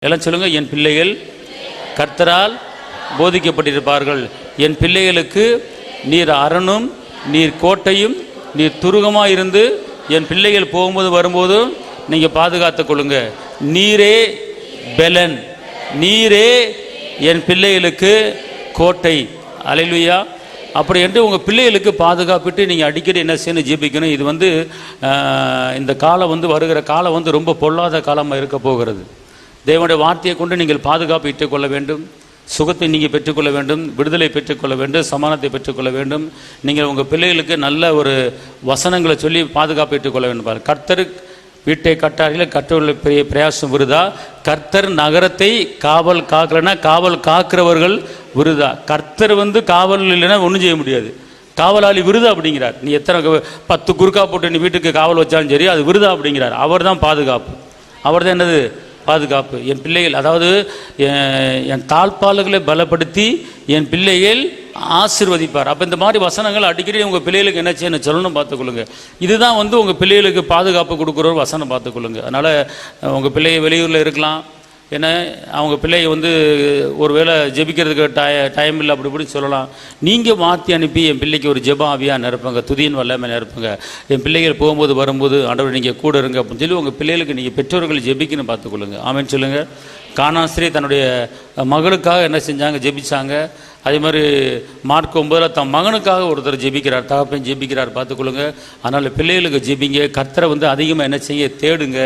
எல்லாம் சொல்லுங்க. என் பிள்ளைகள் கர்த்தரால் போதிக்கப்பட்டிருப்பார்கள். என் பிள்ளைகளுக்கு நீர் அரணும், நீர் கோட்டையும், நீர் துருகமாக இருந்து என் பிள்ளைகள் போகும்போது வரும்போதும் நீங்கள் பாதுகாத்து கொள்ளுங்க. நீரே பெலன், நீரே என் பிள்ளைகளுக்கு கோட்டை. அல்லேலூயா. அப்படி என்று உங்கள் பிள்ளைகளுக்கு பாதுகாப்பிட்டு நீங்கள் அடிக்கடி என்ன செய்யணும்? ஜெபிக்கணும். இது இந்த காலம் வருகிற காலம் ரொம்ப பொல்லாத காலமாக இருக்க போகிறது. தேவனுடைய வார்த்தையை கொண்டு நீங்கள் பாதுகாப்பு இட்டுக்கொள்ள வேண்டும். சுகத்தை நீங்கள் பெற்றுக்கொள்ள வேண்டும், விடுதலை பெற்றுக்கொள்ள வேண்டும், சமானத்தை பெற்றுக்கொள்ள வேண்டும். நீங்கள் உங்கள் பிள்ளைகளுக்கு நல்ல ஒரு வசனங்களை சொல்லி பாதுகாப்பு இட்டுக்கொள்ள வேண்டும். கர்த்தர் வீட்டை கட்டாரில் கட்டுள்ள பெரிய பிரயாசம் விருதா. கர்த்தர் நகரத்தை காவல் காக்கலைன்னா காவல் காக்கிறவர்கள் விருதா. கர்த்தர் காவல் இல்லைன்னா ஒன்றும் செய்ய முடியாது. காவலாளி விருதா அப்படிங்கிறார். நீ எத்தனை 10 குறுக்கா போட்டு நீ வீட்டுக்கு காவல் வச்சாலும் சரி, அது விருதா அப்படிங்கிறார். அவர் தான் பாதுகாப்பு. அவர் தான் என்னது? பாதுகாப்பு. என் பிள்ளைகள், அதாவது என் தாழ்பால்களை பலப்படுத்தி என் பிள்ளைகள் ஆசீர்வதிப்பார். அப்போ இந்த மாதிரி வசனங்கள் அடிக்கடி உங்கள் பிள்ளைகளுக்கு என்ன செய்யணும் சொல்லணும் பார்த்துக்கொள்ளுங்க. இதுதான் உங்கள் பிள்ளைகளுக்கு பாதுகாப்பு கொடுக்குற ஒரு வசனம் பார்த்துக்கொள்ளுங்க. அதனால் உங்கள் பிள்ளைய வெளியூரில் இருக்கலாம், ஏன்னா அவங்க பிள்ளையை ஒரு வேளை ஜெபிக்கிறதுக்கு டைம் இல்லை அப்படி இப்படி சொல்லலாம். நீங்கள் மாற்றி அனுப்பி என் பிள்ளைக்கு ஒரு ஜெப ஆவியாக நிரப்புங்க, துதியின் வல்லமை நிரப்புங்க. என் பிள்ளைகள் போகும்போது வரும்போது ஆண்டவர் நீங்கள் கூட இருங்க அப்படின்னு சொல்லி உங்கள் பிள்ளைகளுக்கு நீங்கள் பெற்றோர்கள் ஜெபிக்கணும் பார்த்துக்கொள்ளுங்க. ஆமென் சொல்லுங்கள். கானாஸ்திரி தன்னுடைய மகளுக்காக என்ன செஞ்சாங்க? ஜெபிச்சாங்க. அதே மாதிரி மார்க் 9 தன் மகனுக்காக ஒருத்தர் ஜெபிக்கிறார், தகப்பன் ஜெபிக்கிறார் பார்த்துக்கொள்ளுங்க. அதனால் பிள்ளைகளுக்கு ஜெபிங்க. கர்த்தரை அதிகமாக என்ன செய்ய தேடுங்க.